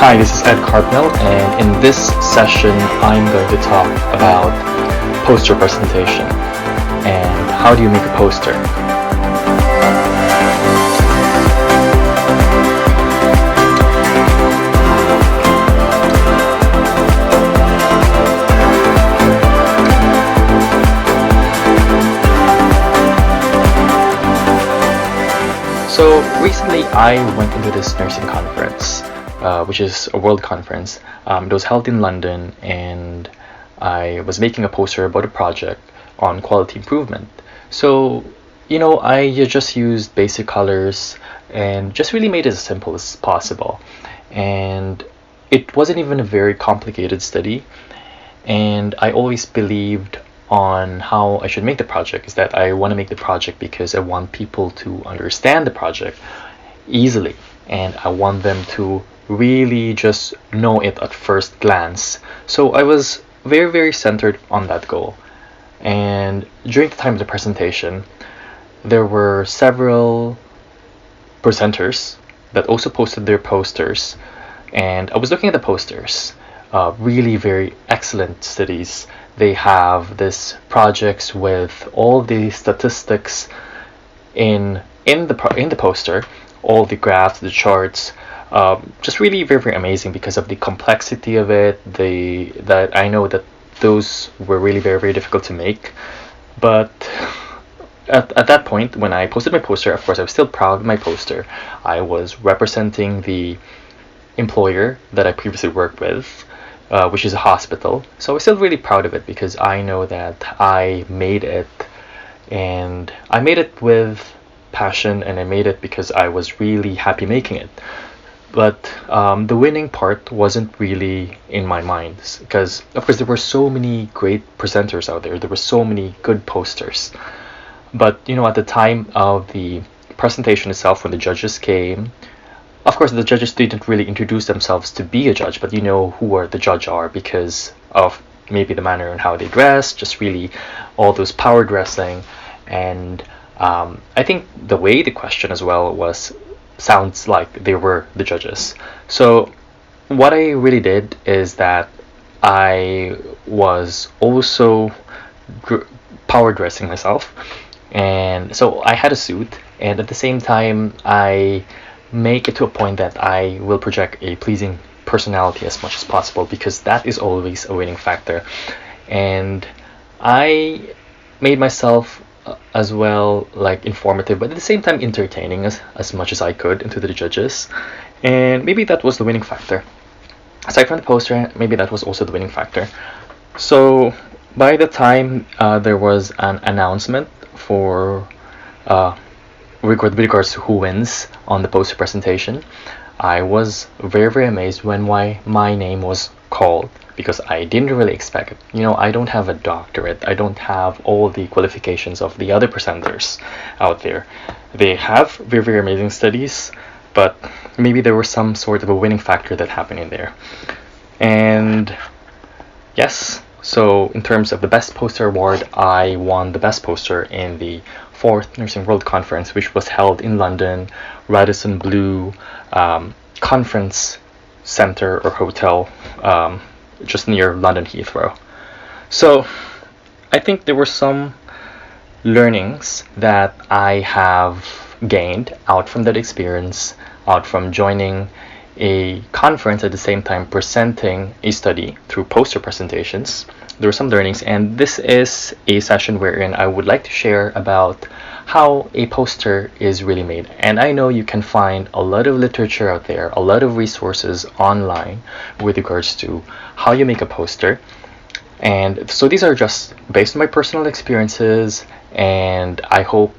Hi, this is Ed Carpnell, and in this session, I'm going to talk about poster presentation and how do you make a poster. So recently, I went into this nursing conference, which is a world conference. It was held in London, and I was making a poster about a project on quality improvement. So, I just used basic colors and just really made it as simple as possible. And it wasn't even a very complicated study, and I always believed on how I should make the project is that I want to make the project because I want people to understand the project easily, and I want them to really just know it at first glance. So I was very, very centered on that goal. And during the time of the presentation, there were several presenters that also posted their posters, and I was looking at the posters. Really very excellent studies. They have this projects with all the statistics in the poster, all the graphs, the charts. Just really very, very amazing because of the complexity of it. That I know that those were really very, very difficult to make, but at that point when I posted my poster, of course I was still proud of my poster. I was representing the employer that I previously worked with, which is a hospital. So I was still really proud of it because I know that I made it, and I made it with passion, and I made it because I was really happy making it. But the winning part wasn't really in my mind because, of course, there were so many great presenters out there. There were so many good posters. But, at the time of the presentation itself, when the judges came, of course, the judges didn't really introduce themselves to be a judge, but you know who the judge are because of maybe the manner and how they dress, just really all those power dressing. And I think the way the question as well sounds like they were the judges. So what I really did is that I was also power dressing myself, and so I had a suit, and at the same time I make it to a point that I will project a pleasing personality as much as possible because that is always a winning factor. And I made myself as well like informative, but at the same time entertaining as much as I could into the judges, and maybe that was the winning factor. Aside from the poster, maybe that was also the winning factor. So by the time there was an announcement for with regards to who wins on the poster presentation, I was very, very amazed when my name was called because I didn't really expect it. I don't have a doctorate. I don't have all the qualifications of the other presenters out there. They have very, very amazing studies, but maybe there was some sort of a winning factor that happened in there. And yes, so in terms of the Best Poster Award, I won the Best Poster in the 4th Nursing World Conference, which was held in London, Radisson Blu Conference Center or Hotel, just near London Heathrow. So I think there were some learnings that I have gained out from that experience, out from joining a conference at the same time presenting a study through poster presentations. There were some learnings, and this is a session wherein I would like to share about how a poster is really made. And I know you can find a lot of literature out there, a lot of resources online with regards to how you make a poster. And so these are just based on my personal experiences, and I hope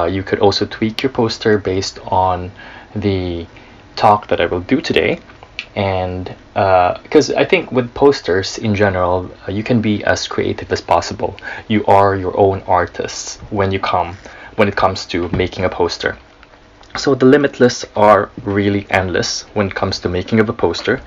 you could also tweak your poster based on the talk that I will do today. And because I think with posters in general, you can be as creative as possible. You are your own artist when it comes to making a poster. So the limitless are really endless when it comes to making of a poster.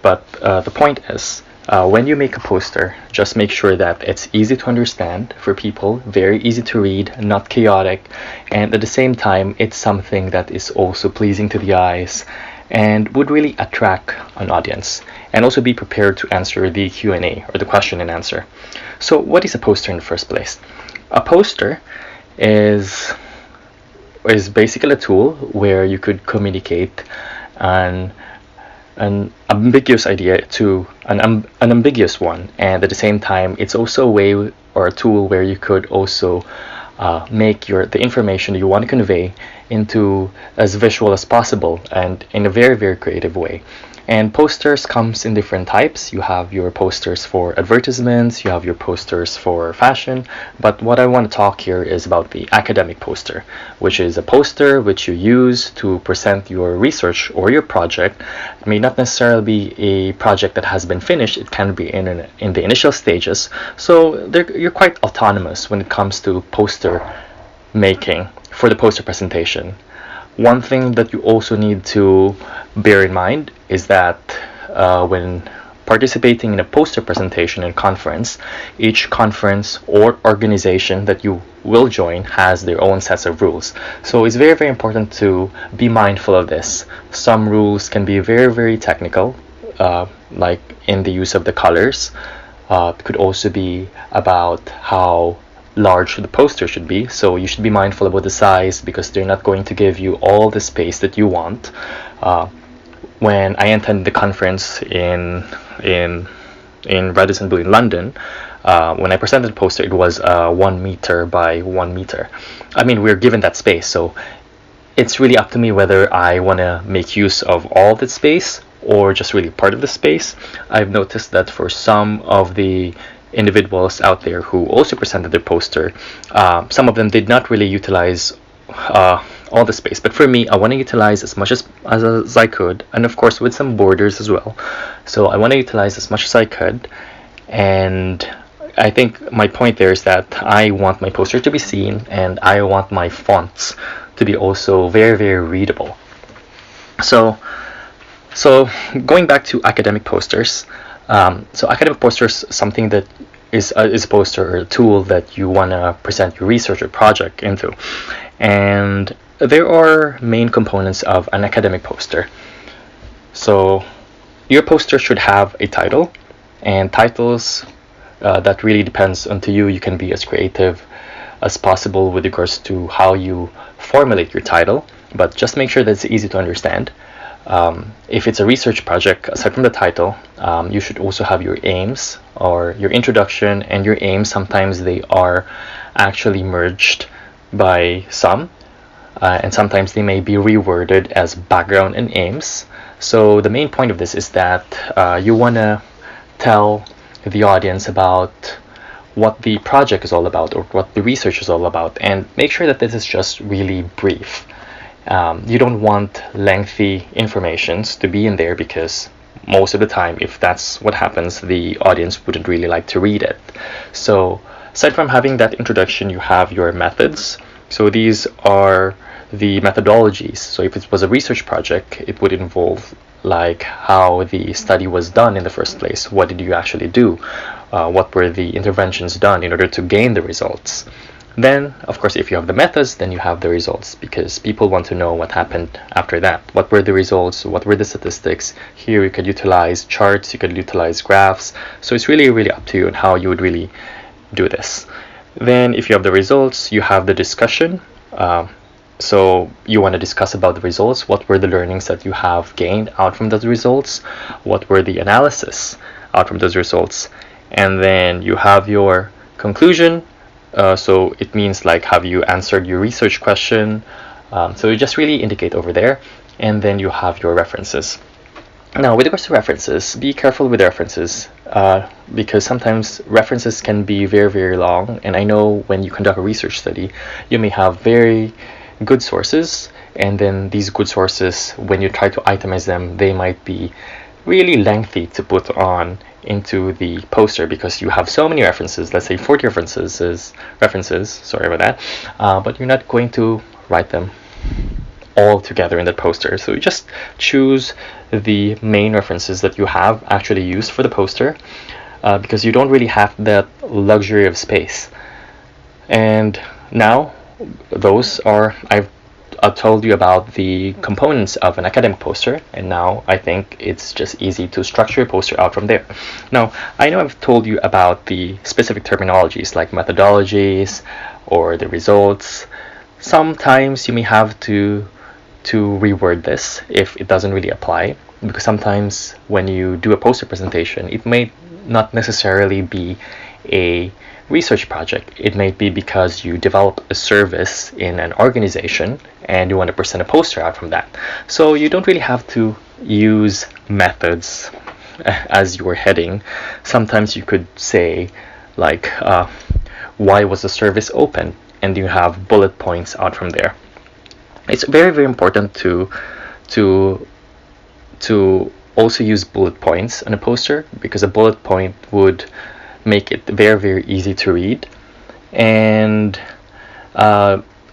But the point is, when you make a poster, just make sure that it's easy to understand for people, very easy to read, not chaotic, and at the same time, it's something that is also pleasing to the eyes and would really attract an audience, and also be prepared to answer the Q&A, or the question and answer. So what is a poster in the first place? A poster is basically a tool where you could communicate an ambiguous idea to an ambiguous one, and at the same time it's also a way or a tool where you could also make the information you want to convey into as visual as possible, and in a very, very creative way. And posters comes in different types. You have your posters for advertisements, you have your posters for fashion, but what I want to talk here is about the academic poster, which is a poster which you use to present your research or your project. It may not necessarily be a project that has been finished, it can be in the initial stages, so you're quite autonomous when it comes to poster making for the poster presentation. One thing that you also need to bear in mind is that when participating in a poster presentation and conference, each conference or organization that you will join has their own sets of rules. So it's very, very important to be mindful of this. Some rules can be very, very technical, like in the use of the colors. It could also be about how large the poster should be, so you should be mindful about the size, because they're not going to give you all the space that you want. When I attended the conference in Radisson Blu in London, when I presented the poster, it was 1 meter by 1 meter. I mean, we're given that space, so it's really up to me whether I want to make use of all the space or just really part of the space. I've noticed that for some of the individuals out there who also presented their poster, some of them did not really utilize all the space, but for me, I want to utilize as much as I could, and of course with some borders as well. So I want to utilize as much as I could, and I think my point there is that I want my poster to be seen, and I want my fonts to be also very, very readable. So going back to academic posters, so academic posters, something that is a poster or a tool that you want to present your research or project into. And there are main components of an academic poster. So your poster should have a title, and titles, that really depends on to you. You can be as creative as possible with regards to how you formulate your title, but just make sure that it's easy to understand. If it's a research project, aside from the title, you should also have your aims, or your introduction and your aims. Sometimes they are actually merged by some, and sometimes they may be reworded as background and aims. So the main point of this is that you want to tell the audience about what the project is all about, or what the research is all about, and make sure that this is just really brief. You don't want lengthy informations to be in there, because most of the time, if that's what happens, the audience wouldn't really like to read it. So aside from having that introduction, you have your methods. So these are the methodologies. So if it was a research project, it would involve like how the study was done in the first place. What did you actually do? What were the interventions done in order to gain the results? Then, of course, if you have the methods, then you have the results, because people want to know what happened after that. What were the results? What were the statistics? Here you could utilize charts, you could utilize graphs. So it's really, really up to you on how you would really do this. Then if you have the results, you have the discussion. So you want to discuss about the results. What were the learnings that you have gained out from those results? What were the analysis out from those results? And then you have your conclusion. So it means like, have you answered your research question? So you just really indicate over there. And then you have your references. Now, with regards to references, be careful with references, because sometimes references can be very, very long. And I know when you conduct a research study, you may have very good sources, and then these good sources, when you try to itemize them, they might be really lengthy to put on into the poster, because you have so many references. Let's say 40 references, sorry about that, but you're not going to write them all together in that poster. So you just choose the main references that you have actually used for the poster, because you don't really have that luxury of space. And now those are, told you about the components of an academic poster, and now I think it's just easy to structure a poster out from there. Now, I know I've told you about the specific terminologies like methodologies or the results. Sometimes you may have to reword this if it doesn't really apply, because sometimes when you do a poster presentation, it may not necessarily be a research project. It may be because you develop a service in an organization and you want to present a poster out from that. So you don't really have to use methods as your heading. Sometimes you could say like, why was the service open? And you have bullet points out from there. It's very, very important to also use bullet points on a poster, because a bullet point would make it very, very easy to read. And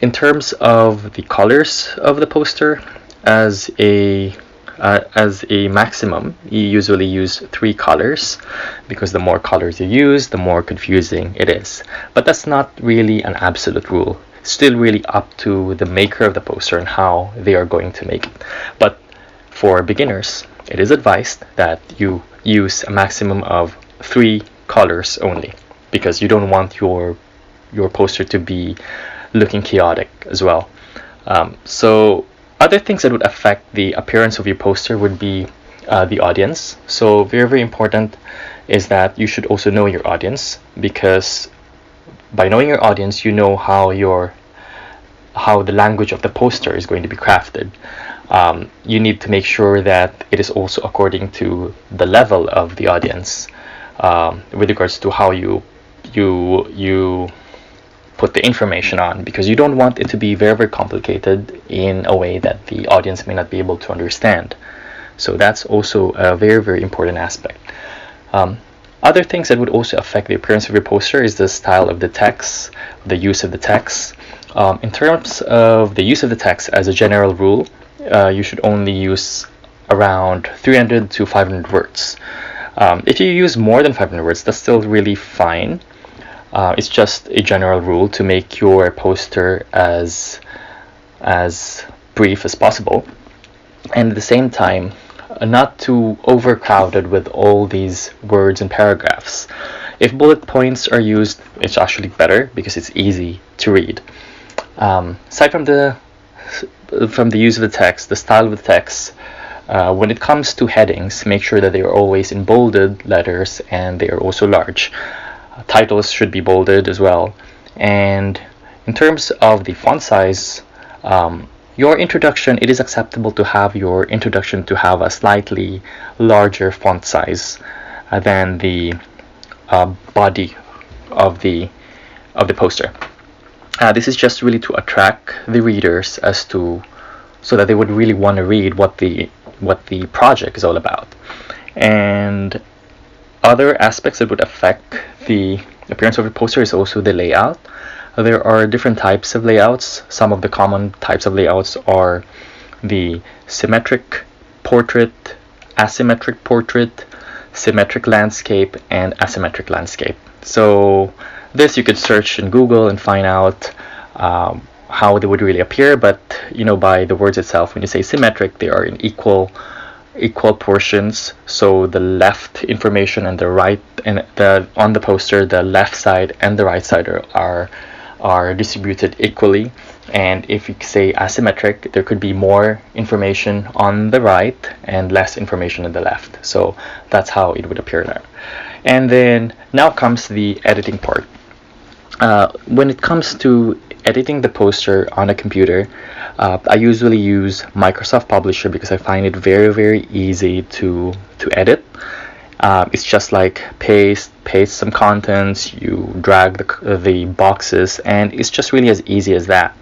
in terms of the colors of the poster, as a maximum, you usually use 3 colors, because the more colors you use, the more confusing it is. But that's not really an absolute rule. It's still really up to the maker of the poster and how they are going to make it. But for beginners, it is advised that you use a maximum of 3 colors only, because you don't want your poster to be looking chaotic as well. So other things that would affect the appearance of your poster would be the audience. So very, very important is that you should also know your audience, because by knowing your audience, you know how the language of the poster is going to be crafted. You need to make sure that it is also according to the level of the audience, with regards to how you put the information on, because you don't want it to be very, very complicated in a way that the audience may not be able to understand. So that's also a very, very important aspect. Other things that would also affect the appearance of your poster is the style of the text, the use of the text. In terms of the use of the text, as a general rule, you should only use around 300 to 500 words. If you use more than 500 words, that's still really fine. It's just a general rule to make your poster as brief as possible, and at the same time not too overcrowded with all these words and paragraphs. If bullet points are used, it's actually better because it's easy to read. Aside from the use of the text, the style of the text, when it comes to headings, make sure that they are always in bolded letters and they are also large. Titles should be bolded as well. And in terms of the font size, your introduction, it is acceptable to have your introduction to have a slightly larger font size than the body of the poster. This is just really to attract the readers so that they would really want to read what the project is all about. And other aspects that would affect the appearance of a poster is also the layout. There are different types of layouts. Some of the common types of layouts are the symmetric portrait, asymmetric portrait, symmetric landscape, and asymmetric landscape. So this you could search in Google and find out how they would really appear, but by the words itself, when you say symmetric, they are in equal portions. So the left information and the right, and on the poster, the left side and the right side are distributed equally. And if you say asymmetric, there could be more information on the right and less information on the left. So that's how it would appear there. And then now comes the editing part. When it comes to editing the poster on a computer, I usually use Microsoft Publisher because I find it very, very easy to edit. It's just like paste some contents, you drag the boxes, and it's just really as easy as that.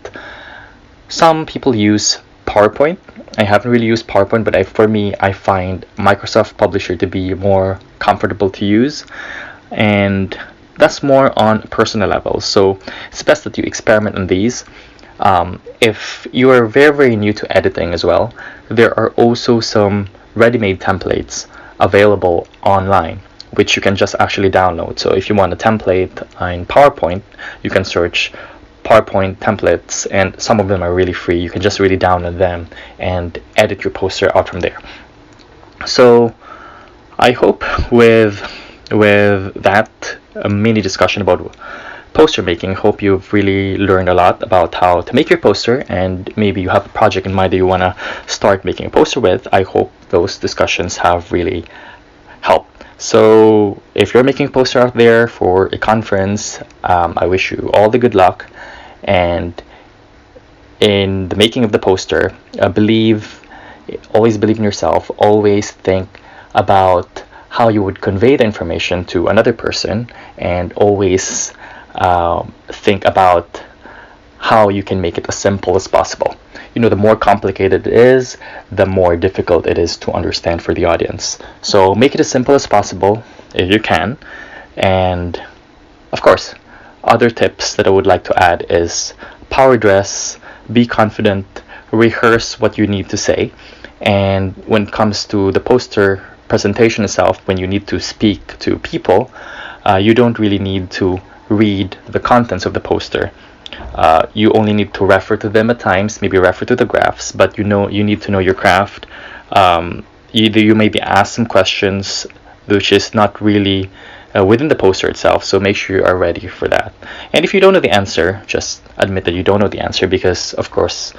Some people use PowerPoint. I haven't really used PowerPoint, but for me, I find Microsoft Publisher to be more comfortable to use, and that's more on a personal level. So it's best that you experiment on these. If you are very, very new to editing as well, there are also some ready-made templates available online, which you can just actually download. So if you want a template in PowerPoint, you can search PowerPoint templates, and some of them are really free. You can just really download them and edit your poster out from there. So I hope with that mini discussion about poster making, hope you've really learned a lot about how to make your poster, and maybe you have a project in mind that you want to start making a poster with. I hope those discussions have really helped. So if you're making a poster out there for a conference, I wish you all the good luck. And in the making of the poster, always believe in yourself. Always think about how you would convey the information to another person, and always think about how you can make it as simple as possible. The more complicated it is, the more difficult it is to understand for the audience. So make it as simple as possible if you can. And of course, other tips that I would like to add is power dress, be confident, rehearse what you need to say. And when it comes to the poster presentation itself, when you need to speak to people, you don't really need to read the contents of the poster. You only need to refer to them at times, maybe refer to the graphs, but you need to know your craft. You may be asked some questions which is not really within the poster itself, so make sure you are ready for that. And if you don't know the answer, just admit that you don't know the answer, because of course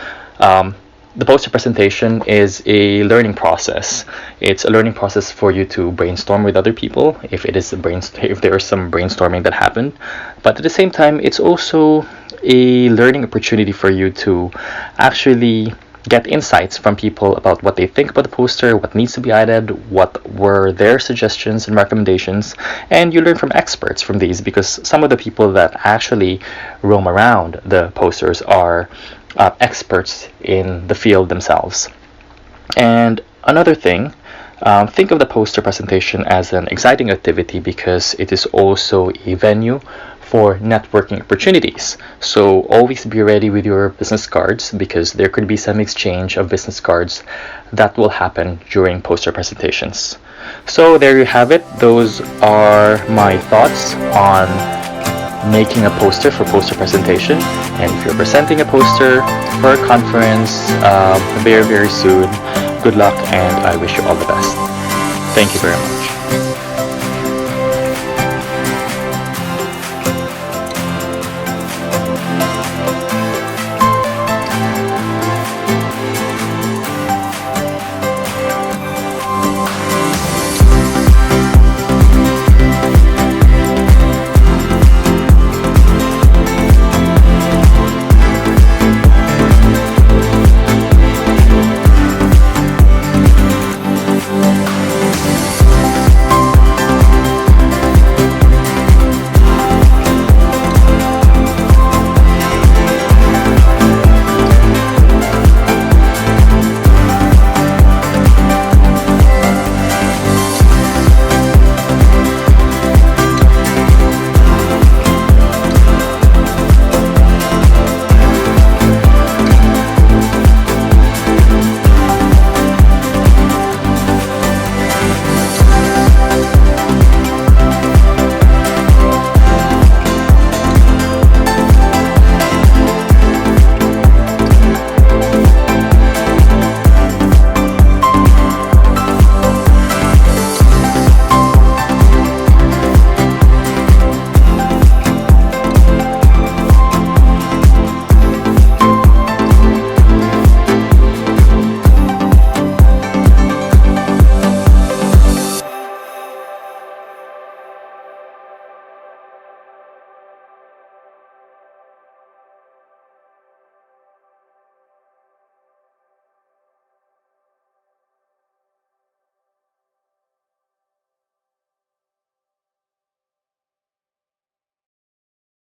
the poster presentation is a learning process. It's a learning process for you to brainstorm with other people, if there is some brainstorming that happened. But at the same time, it's also a learning opportunity for you to actually get insights from people about what they think about the poster, what needs to be added, what were their suggestions and recommendations. And you learn from experts from these, because some of the people that actually roam around the posters are experts in the field themselves. And another thing, think of the poster presentation as an exciting activity, because it is also a venue for networking opportunities. So always be ready with your business cards, because there could be some exchange of business cards that will happen during poster presentations. So there you have it. Those are my thoughts on making a poster for poster presentation. And if you're presenting a poster for a conference very soon, good luck, and I wish you all the best. Thank you very much.